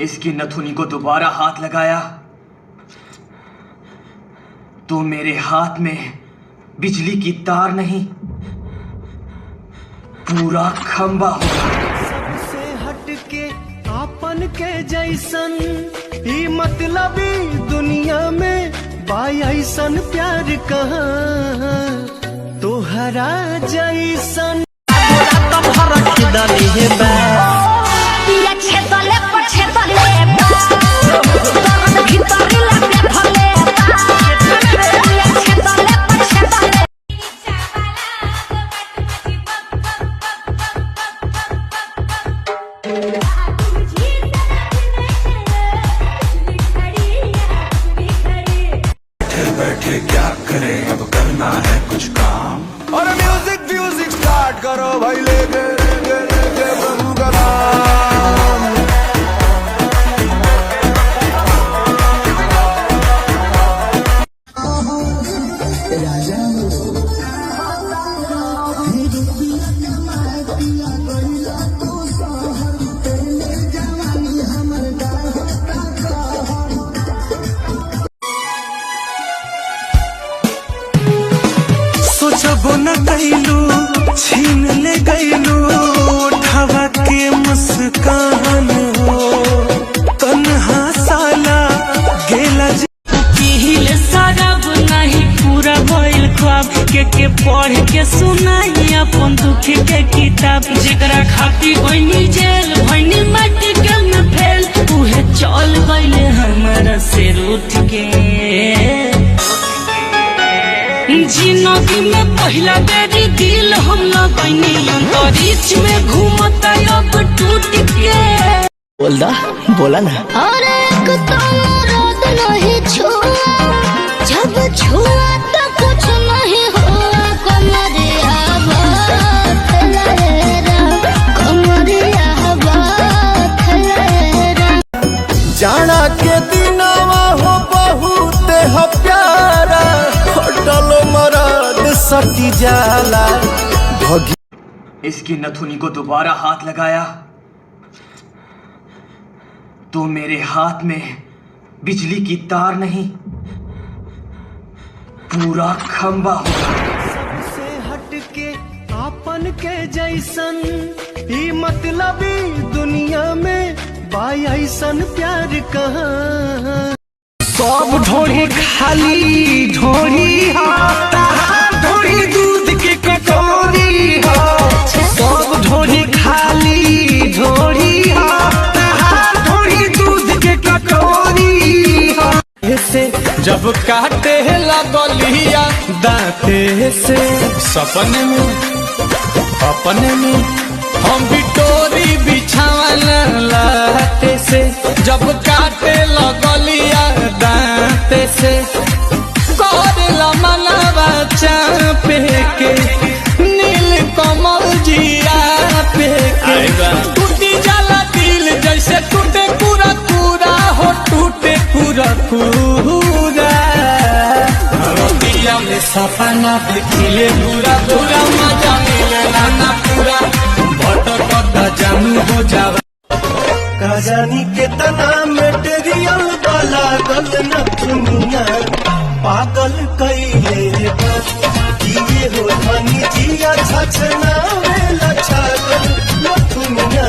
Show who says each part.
Speaker 1: इसकी नथुनी को दोबारा हाथ लगाया तो मेरे हाथ में बिजली की तार नहीं, पूरा खंबा होगा।
Speaker 2: सबसे हटके आपन के जैसन ई मतलबी दुनिया में बाई ऐसन प्यार कहाँ तोहरा जैसन
Speaker 3: बैठे क्या करें, अब करना है कुछ काम। और म्यूजिक स्टार्ट करो भाई, लेके प्रभु का नाम।
Speaker 2: सोचबो न कैलू छीन ले गैलू उठावा के मुस्कान हो तन्हा साला गेला
Speaker 4: पीले शराब नहीं पूरा भइल ख्वाब के पढ़ के सुनाई अपन दुख के किताब। जेकरा खाती बनी जेल भइनी माटी के में फेल, उहे चल गइले हमारा से रूठ के। जिंदगी में पहला बेरी दिल हम लगैनी अंतरिक्ष में घूमता अब टूट के।
Speaker 5: बोला ना।
Speaker 6: अरे रोद नहीं छुआ, जब छुआ तो कुछ नहीं हुआ। कमरिया बात लहरा, कमरिया बात लहरा।
Speaker 2: जाना के दिनवा हो बहुत हो प्यारा, होटल मरद सटी जाला भगी।
Speaker 1: इसकी नथुनी को दोबारा हाथ लगाया तो मेरे हाथ में बिजली की तार नहीं, पूरा खंबा होगा।
Speaker 2: सबसे हटके आपन के जैसन ई मतलबी दुनिया में बाई ऐसन प्यार कहाँ। सब ढोरी खाली ढोरी ढोरी दूध के कटोरी हो। सब ढोरी खाली ढोरी ढोरी दूध के कटोरी हो। से जब काटे लगलिया दांते से सपने में अपने में हम बिटोरी बिछावना लाते से, जब काटे लगलिया दांते से करेला मनवा चापे के नील कमल जिया पे के। टूटी जाला दिल जैसे टूटे पूरा पूरा हो, टूटे पूरा पूरा। रतिया में सपना देखिले पूरा पूरा, मजा मिले ना पूरा, भटकता जानू हो जावा। काजानी के तना मेटेरियल वाला गल न दुनिया पागल कैले किए हो धनी जिया छछना में लछा गल न दुनिया।